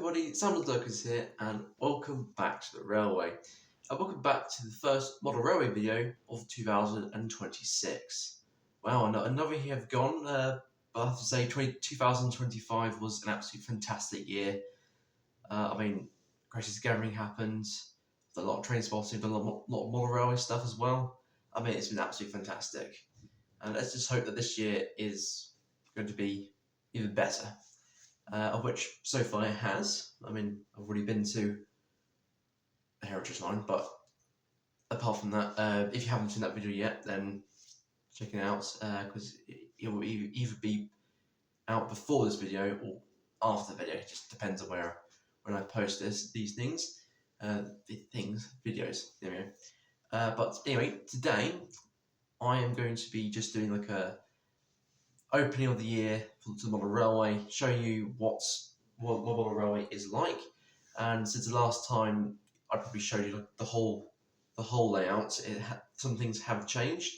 everybody, Sam Locos here, and welcome back to the railway. Welcome back to the first model railway video of 2026. Wow, another year have gone, but I have to say 2025 was an absolutely fantastic year. Gracious Gathering happened, a lot of train spotting, a lot of model railway stuff as well. It's been absolutely fantastic. And let's just hope that this year is going to be even better. Of which so far it has. I've already been to the Heritage Line, but apart from that, if you haven't seen that video yet, then check it out, because it will either be out before this video or after the video. It just depends on when I post these things, videos. There we go. But anyway, today I am going to be just doing like a opening of the year for the model railway, showing you what model railway is like. And since the last time I probably showed you the whole layout, some things have changed.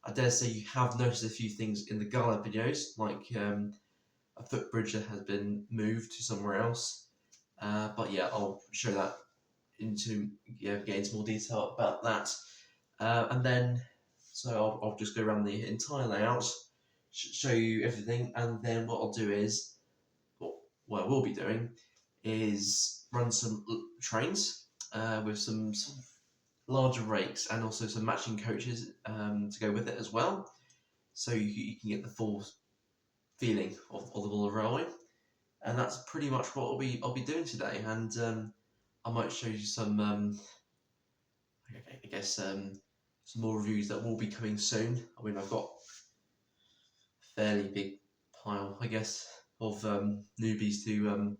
I dare say you have noticed a few things in the gala videos, like a footbridge that has been moved to somewhere else. But yeah, I'll show that get into more detail about that. And then, so I'll just go around the entire layout, show you everything, and then what I'll do is, what I will be doing is run some trains with some larger rakes and also some matching coaches to go with it as well, so you can get the full feeling of the model railway. And that's pretty much what I'll be doing today. And I might show you some some more reviews that will be coming soon. I've got fairly big pile, I guess, of newbies to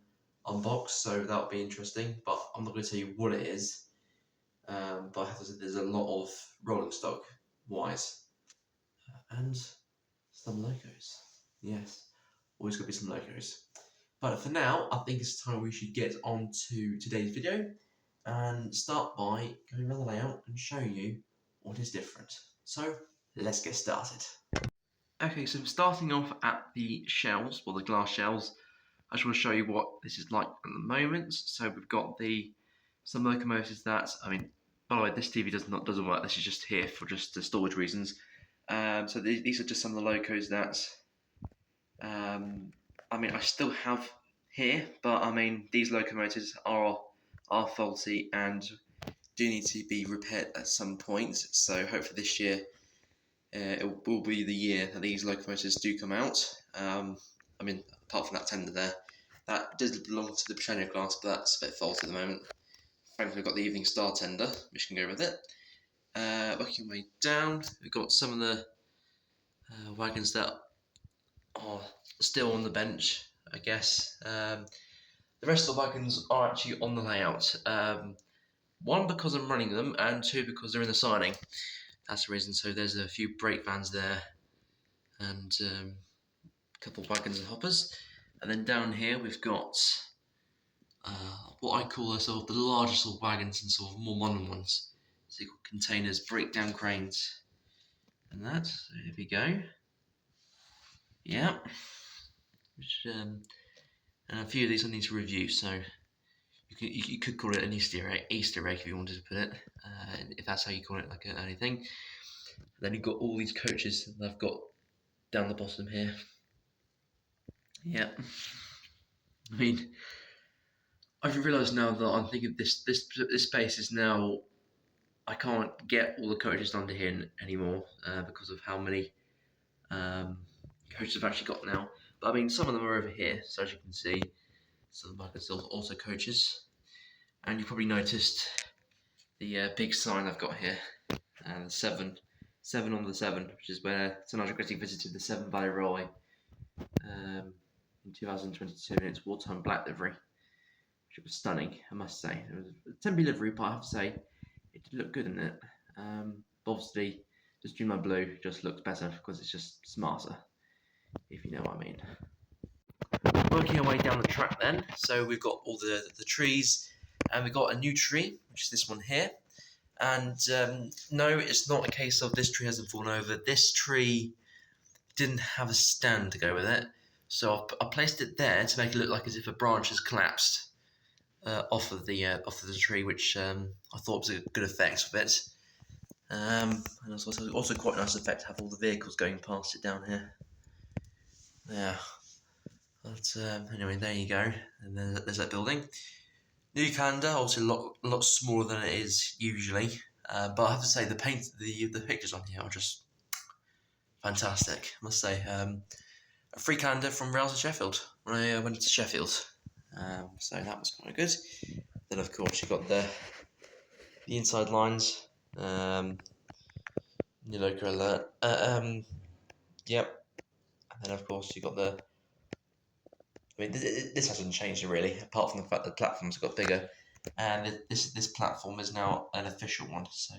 unbox, so that'll be interesting, but I'm not going to tell you what it is. But I have to say there's a lot of rolling stock wise, and some Locos. Yes, always got to be some Locos. But for now, I think it's time we should get on to today's video and start by going around the layout and showing you what is different. So let's get started. Okay, so starting off at the shells, the glass shells, I just want to show you what this is like at the moment. So we've got some locomotives that, by the way, this TV doesn't work. This is just here for just the storage reasons. So these are just some of the locos that, I still have here, but these locomotives are faulty and do need to be repaired at some point. So hopefully this year, it will be the year that these locomotives do come out. Apart from that tender there, that does belong to the Britannia class, but that's a bit faulty at the moment. Thankfully, we've got the Evening Star tender, which can go with it. Working our way down, we've got some of the wagons that are still on the bench, I guess. The rest of the wagons are actually on the layout. One, because I'm running them, and two, because they're in the siding. That's the reason. So there's a few brake vans there, and a couple of wagons and hoppers. And then down here we've got what I call the larger sort of wagons and sort of more modern ones. So you've got containers, breakdown cranes, and that. So here we go. Yeah. And a few of these I need to review. So you could call it an Easter egg if you wanted to put it, if that's how you call it, like anything. And then you've got all these coaches that I've got down the bottom here. Yeah, I've realised now that I'm thinking this space is now, I can't get all the coaches under here anymore because of how many coaches I've actually got now. But some of them are over here, so as you can see, some of them are still also coaches. And you probably noticed the big sign I've got here, and 7 on the 7, which is where St Nigel Gritty visited the Severn Valley Railway in 2022 in its wartime black livery, which was stunning, I must say. It was a temporary livery, but I have to say it did look good in it. Obviously, the streamlined blue just looks better because it's just smarter, if you know what I mean. Working our way down the track then, so we've got all the trees, and we've got a new tree, which is this one here. And no, it's not a case of this tree hasn't fallen over. This tree didn't have a stand to go with it, so I placed it there to make it look like as if a branch has collapsed. off of the tree, which I thought was a good effect of it. And it's also quite a nice effect to have all the vehicles going past it down here. Yeah. But anyway, there you go. And then there's that building. New calendar, obviously a lot smaller than it is usually. But I have to say the pictures on here are just fantastic. I must say, a free calendar from Rails to Sheffield when I went to Sheffield. So that was quite good. Then of course you got the inside lines. New local alert. Yep. And then of course you got the. I mean, this hasn't changed really, apart from the fact that the platforms got bigger, and this platform is now an official one. So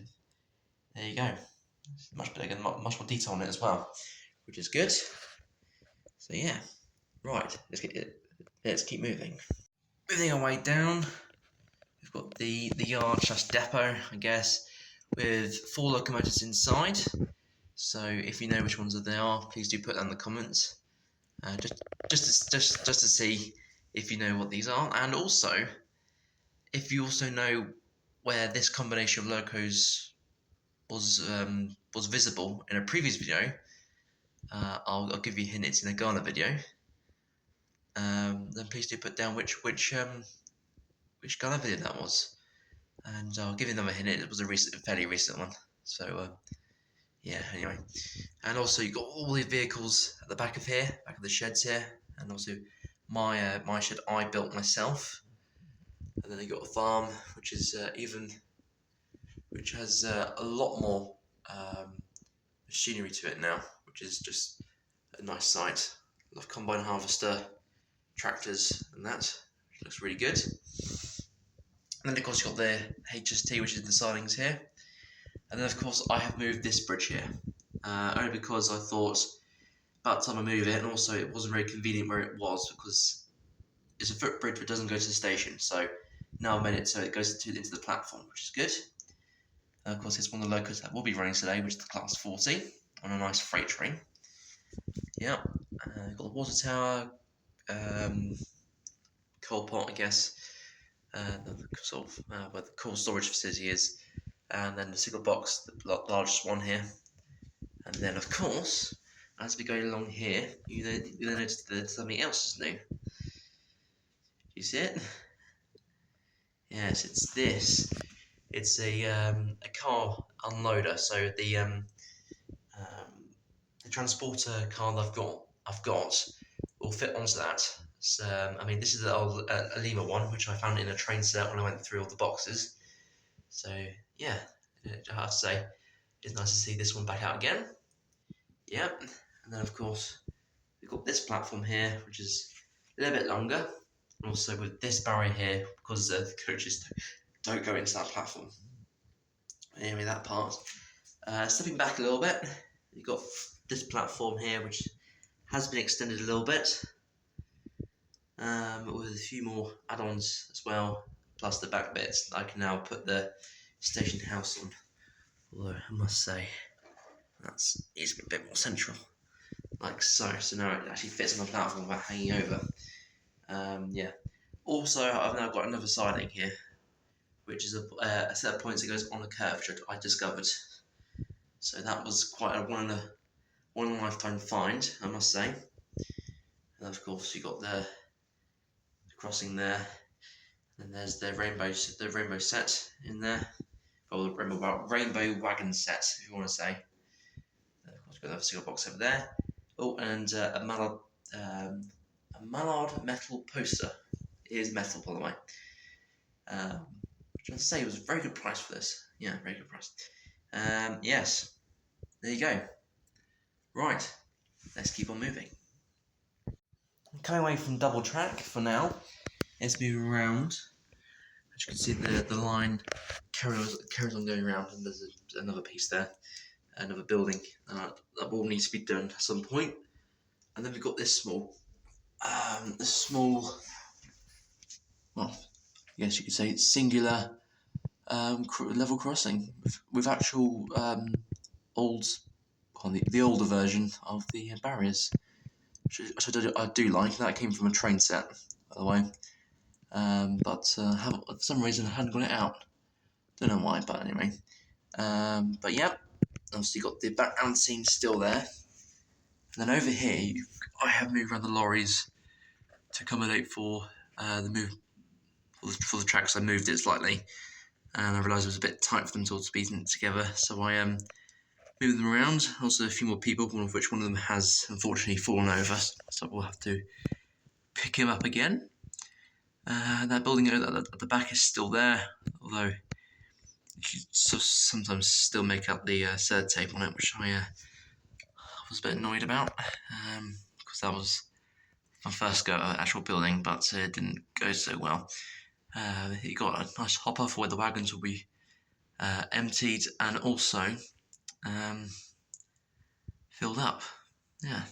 there you go. It's much bigger, much more detail on it as well, which is good. So yeah, right. Let's keep moving. Moving our way down, we've got the yard / depot, I guess, with 4 locomotives inside. So if you know which ones they are, please do put that in the comments. Just to see if you know what these are, and also if you also know where this combination of locos was visible in a previous video. I'll give you a hint. It's in a Ghana video. Then please do put down which Ghana video that was, and I'll give you another hint. It was a fairly recent one. So yeah. Anyway, and also you got all the vehicles at the back of the sheds here, and also my shed I built myself. And then you got a farm, which has a lot more machinery to it now, which is just a nice sight. I love combine harvester, tractors, and that, which looks really good. And then of course you got the HST, which is the sidings here. And then of course I have moved this bridge here, only because I thought about time I move it, and also it wasn't very convenient where it was because it's a footbridge but doesn't go to the station. So now I've made it so it goes into the platform, which is good. And of course it's one of the locos that will be running today, which is the class 40 on a nice freight train. Yeah, got the water tower, coal pot, I guess, sort of where the coal storage facility is, and then the signal box, the largest one here. And then of course, as we go along here, you then notice that something else is new. You see it? Yes, it's this. It's a car unloader. So the transporter car that I've got will fit onto that. So I mean, this is a Lima one, which I found in a train set when I went through all the boxes. So yeah, I have to say, it's nice to see this one back out again. Yep, and then of course we've got this platform here, which is a little bit longer. And also with this barrier here, because the coaches don't go into that platform. Anyway, that part. Stepping back a little bit, you've got this platform here, which has been extended a little bit, with a few more add-ons as well, plus the back bits. I can now put the station house on, although I must say it's a bit more central, like so. So now it actually fits on the platform without hanging over. Yeah. Also, I've now got another siding here, which is a set of points that goes on a curve, which I discovered. So that was quite a one in a lifetime find, I must say. And of course, you got the crossing there, and there's the rainbow set in there, or the rainbow wagon set, if you want to say. And of course, we've got the single box over there. Oh, and a mallard metal poster. It is metal, by the way. Which I have to say was a very good price for this. Yeah, very good price. Yes, there you go. Right, let's keep on moving. Coming away from double track for now. Let's move around. As you can see, the line carries on going around, and there's another piece there, another building that will need to be done at some point. And then we've got this small, well, I guess you could say it's singular level crossing with actual the older version of the barriers, which I do like. That came from a train set, by the way. but for some reason I hadn't got it out. Don't know why, but anyway. But yeah, obviously got the background scene still there. And then over here, I have moved around the lorries to accommodate for the move for the tracks. I moved it slightly, and I realised it was a bit tight for them to all be together, so I moved them around. Also, a few more people, one of them has unfortunately fallen over, so we'll have to pick him up again. That building at the back is still there, although you can sometimes still make out the third tape on it, which I was a bit annoyed about, because that was my first go at actual building, but it didn't go so well. You got a nice hopper for where the wagons will be emptied and also filled up. Yeah.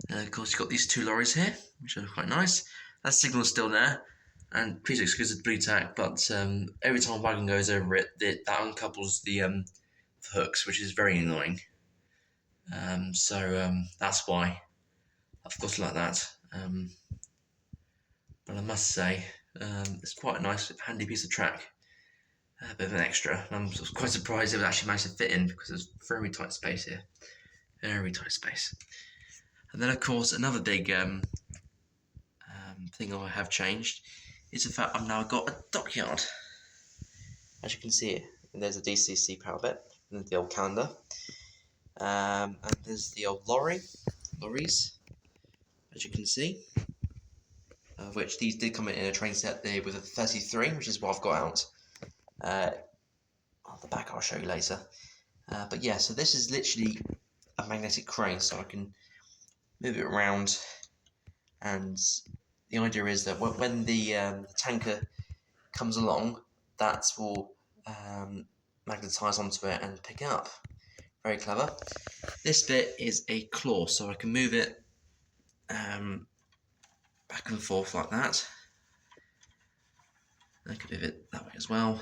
Of course, you've got these two lorries here, which are quite nice. That signal's still there, and please excuse the blue tack, but every time a wagon goes over it, that uncouples the hooks, which is very annoying. So that's why I've got it like that. But I must say, it's quite a nice, handy piece of track. A bit of an extra. I'm quite surprised it actually managed to fit in because there's very tight space here. Very tight space. And then, of course, another big thing I have changed is the fact I've now got a dockyard. As you can see, there's a DCC power bit, and the old calendar. And there's the old lorries, as you can see. Which these did come in a train set there with a 33, which is what I've got out. On the back I'll show you later. But yeah, so this is literally a magnetic crane, so I can move it around, and the idea is that when the tanker comes along, that will magnetise onto it and pick it up. Very clever. This bit is a claw, so I can move it back and forth like that. I can move it that way as well,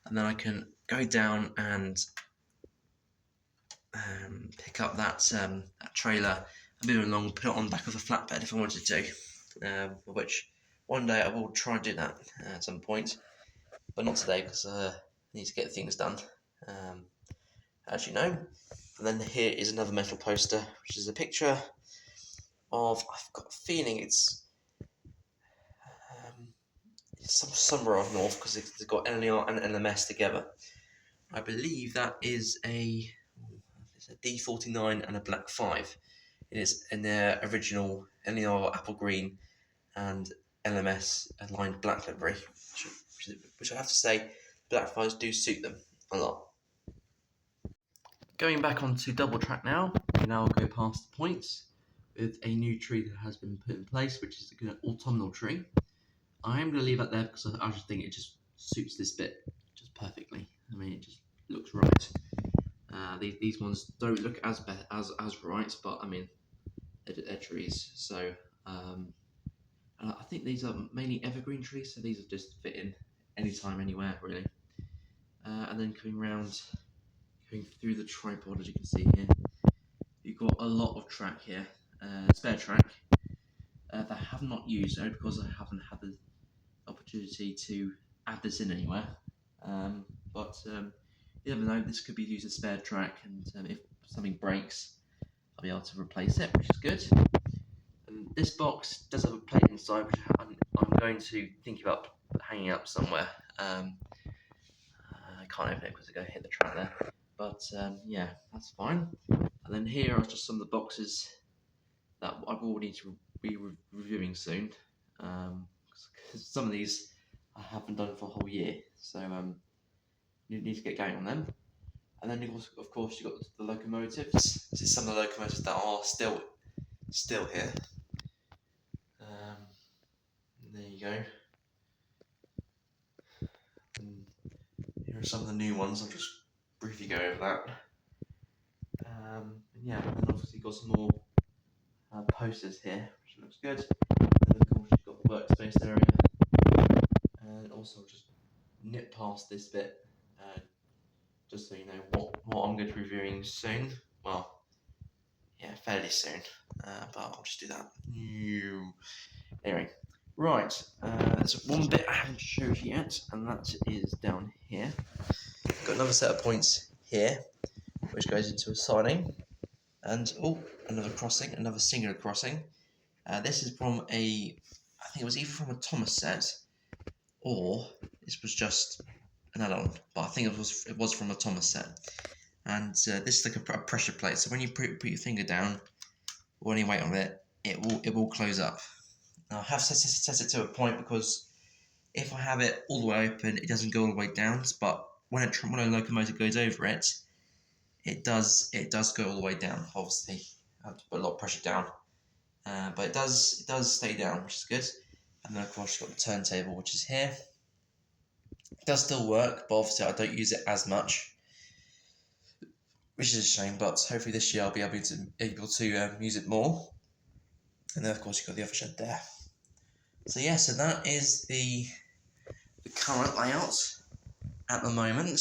and then I can go down and pick up that trailer and move it along, put it on the back of a flatbed if I wanted to, which one day I will try and do that at some point, but not today because I need to get things done, as you know. And then here is another metal poster, which is a picture of, I've got a feeling it's somewhere up north because it's got NER and LMS together. I believe that is a D49 and a black 5. It is in their original NER apple green and LMS aligned black livery, which I have to say, black 5s do suit them a lot. Going back onto double track now, we now go past the points with a new tree that has been put in place, which is an autumnal tree. I am going to leave that there because I just think it just suits this bit just perfectly. I mean, it just looks right. These ones don't look as right, but I mean, they're trees. So I think these are mainly evergreen trees, so these will just fit in anytime, anywhere, really. And then coming through the tripod, as you can see here, you've got a lot of track here, spare track that I have not used because I haven't had the opportunity to add this in anywhere. But you never know, this could be used as spare track, and if something breaks, I'll be able to replace it, which is good. And this box does have a plate inside, which I'm going to think about hanging up somewhere. I can't open it because I go hit the track there. But yeah, that's fine. And then here are just some of the boxes that I will need to be reviewing soon. Because some of these I haven't done for a whole year, so you need to get going on them. And then of course you've got the locomotives. This is some of the locomotives that are still here. There you go. And here are some of the new ones. I'll just briefly go over that. And yeah, and then obviously got some more posters here, which looks good. And of course you've got the workspace area. And also just nip past this bit, just so you know what I'm going to be reviewing soon. Well, yeah, fairly soon. But I'll just do that. Anyway, Right, there's one bit I haven't showed you yet, and that is down here. Got another set of points here, which goes into a siding, and another crossing, another singular crossing. This is from I think it was either from a Thomas set, or this was just an add-on, but I think it was from a Thomas set. And this is like a pressure plate, so when you put your finger down or any weight on it, it will close up. Now I have set it to a point because if I have it all the way open, it doesn't go all the way down. But when a locomotive goes over it, it does go all the way down. Obviously, I have to put a lot of pressure down, but it does stay down, which is good. And then of course you've got the turntable, which is here. It does still work, but obviously I don't use it as much, which is a shame. But hopefully this year I'll be able to use it more. And then of course you've got the other shed there. So yeah, so that is the current layout at the moment.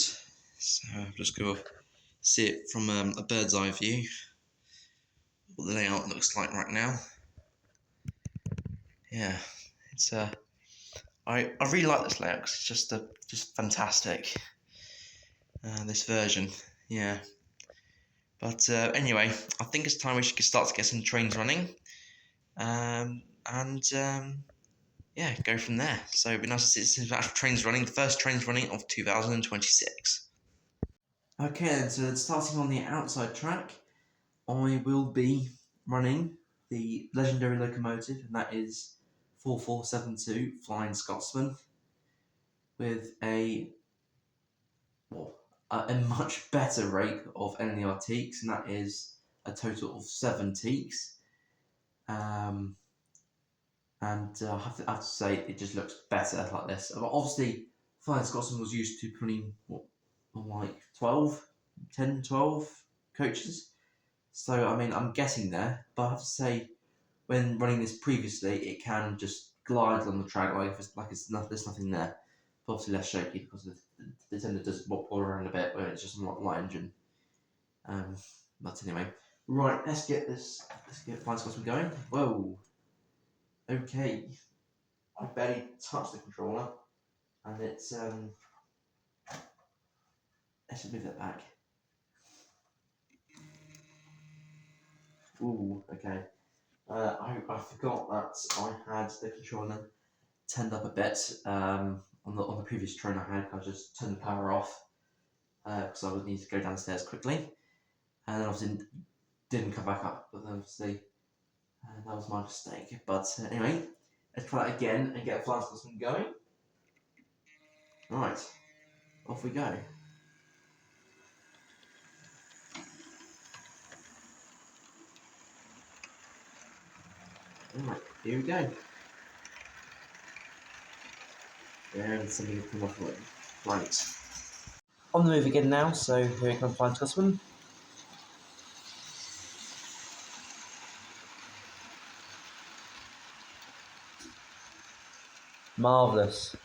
So I'm just going to see it from a bird's eye view, what the layout looks like right now. Yeah, it's I really like this layout because it's just fantastic. This version, yeah. But anyway, I think it's time we should start to get some trains running, yeah, go from there. So it'd be nice to see some trains running. The first trains running of 2026. Okay, then, so starting on the outside track, I will be running the legendary locomotive, and that is 4472 Flying Scotsman, with a much better rate of NLR teaks, and that is a total of 7 teaks. And I have to say, it just looks better like this. But obviously, Flying Scotsman was used to putting like 10, 12 coaches. So I mean, I'm getting there, but I have to say, when running this previously, it can just glide on the track there's nothing there. But obviously less shaky because the tender does wobble around a bit where it's just a light engine. But anyway, right, let's get Flying Scotsman going. Whoa. Okay, I barely touched the controller, and it's let's just move that back. Ooh, okay. I forgot that I had the controller turned up a bit on the previous train I had. I just turned the power off because I would need to go downstairs quickly, and then obviously didn't come back up. But then obviously that was my mistake. But anyway, let's try that again and get a Flying Scotsman going. Right, off we go. Alright, here we go. And something will come off the way. Right. On the move again now, so here comes Flying Scotsman. Marvellous.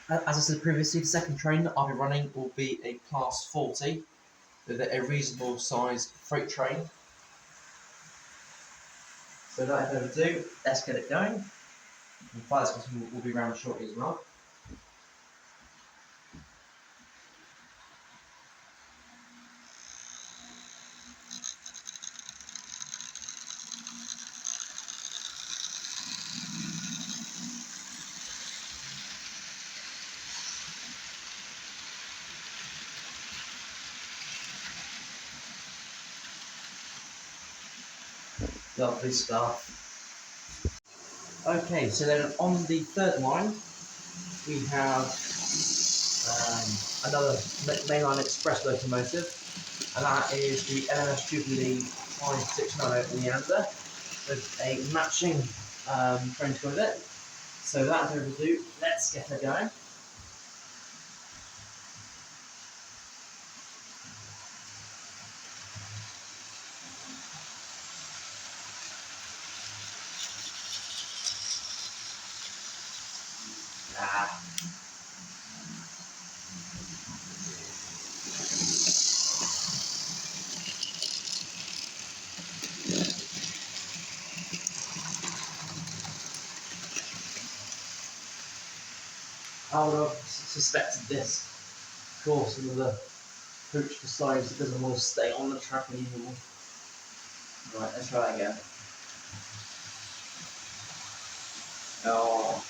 As I said previously, the second train that I'll be running will be a Class 40 with a reasonable sized freight train. So without further ado, let's get it going. The Flying Scotsman will be around shortly as well. Lovely stuff. Okay, so then on the third line, we have another mainline express locomotive, and that is the LMS Jubilee 560 Leander with a matching train to go with it. So without further ado, let's get her going. I would have suspected this. Of course, another pooch decides it doesn't want to stay on the track anymore. Right, let's try that again. Oh,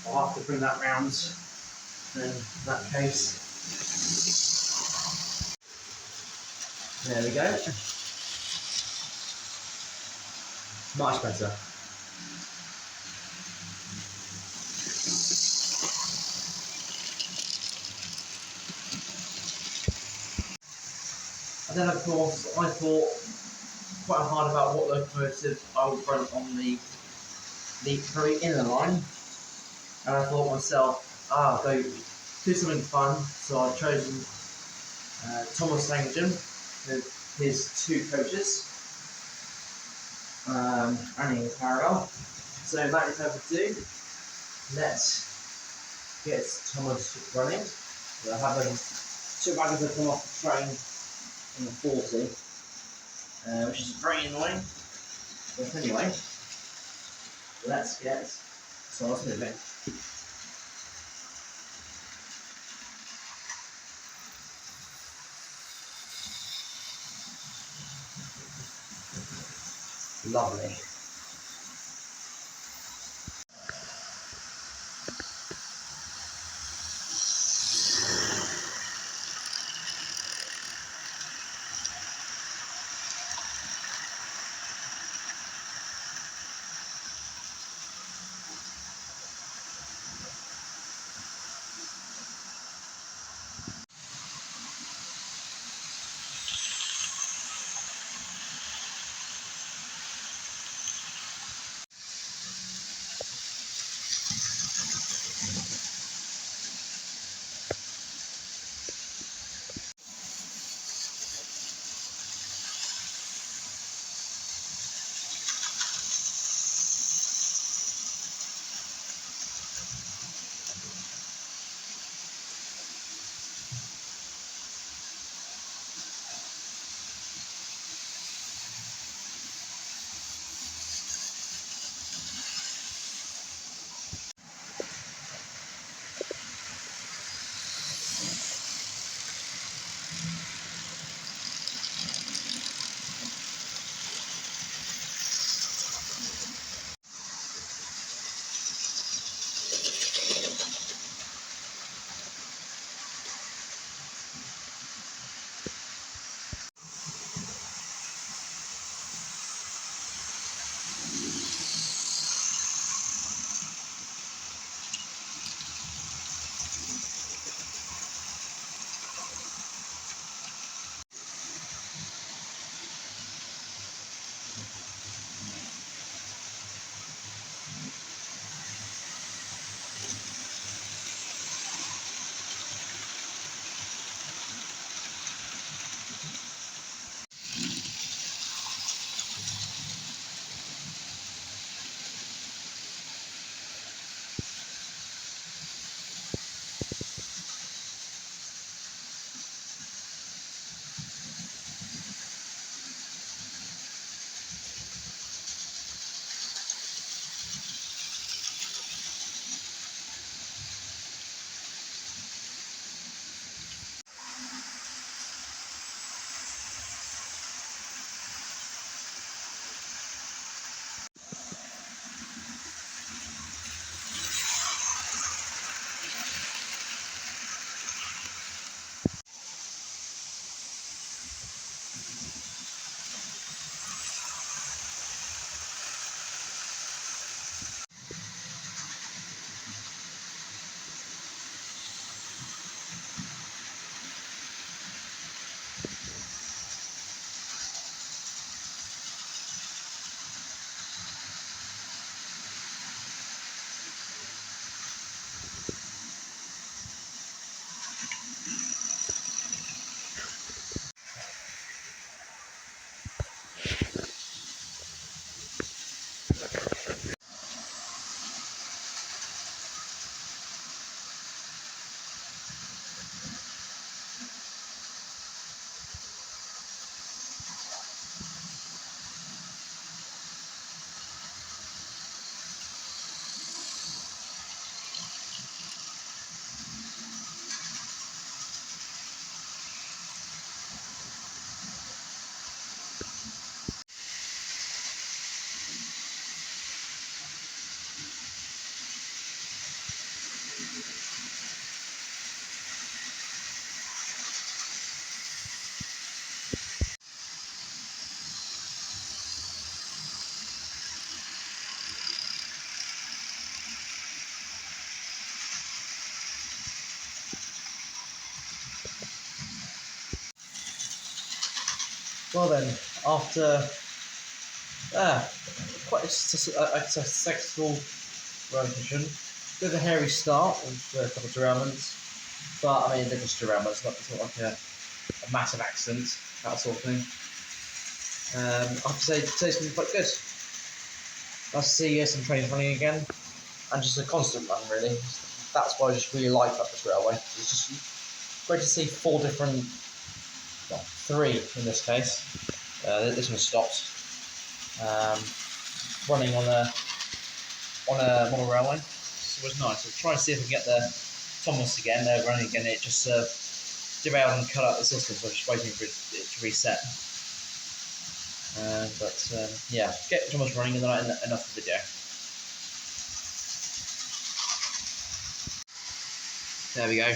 I'll have to bring that round then, in that case. There we go. Much better. And then of course I thought quite hard about what locomotive I would run on the very inner line. And I thought myself, go do something fun. So I've chosen Thomas Langdon with his two coaches, running in parallel. So without any further ado, let's get Thomas running. So I have two wagons that come off the train in the 40, which is very annoying. But anyway, let's get Thomas moving. Lovely. Well then, after quite a successful rowing session, bit of a hairy start with a couple of derailments, but I mean they're just derailments, it's not like a massive accident, that sort of thing. I have to say today's been quite good. Nice to see some trains running again, and just a constant run really. That's why I just really like up this railway. It's just great to see four different, well, three in this case. This one stopped. Running on a model railway. So it was nice. I'll try and see if I can get the Thomas again. They're running again. It just derailed and cut out the system, so I'm just waiting for it to reset. Yeah, get Thomas running and then enough of the video. There we go.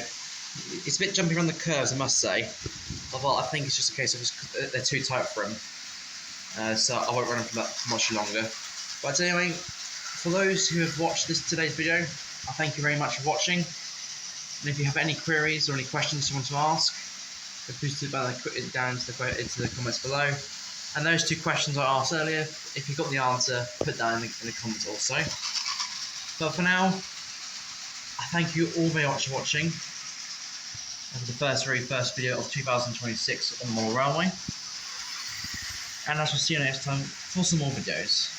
It's a bit jumpy around the curves, I must say. Although I think it's just a case of they're too tight for him. So I won't run him for much longer. But anyway, for those who have watched today's video, I thank you very much for watching. And if you have any queries or any questions you want to ask, please put it down into the comments below. And those two questions I asked earlier, if you got the answer, put that in the comments also. But for now, I thank you all very much for watching. For the very first video of 2026 on the model railway. And I shall see you next time for some more videos.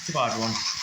Goodbye everyone.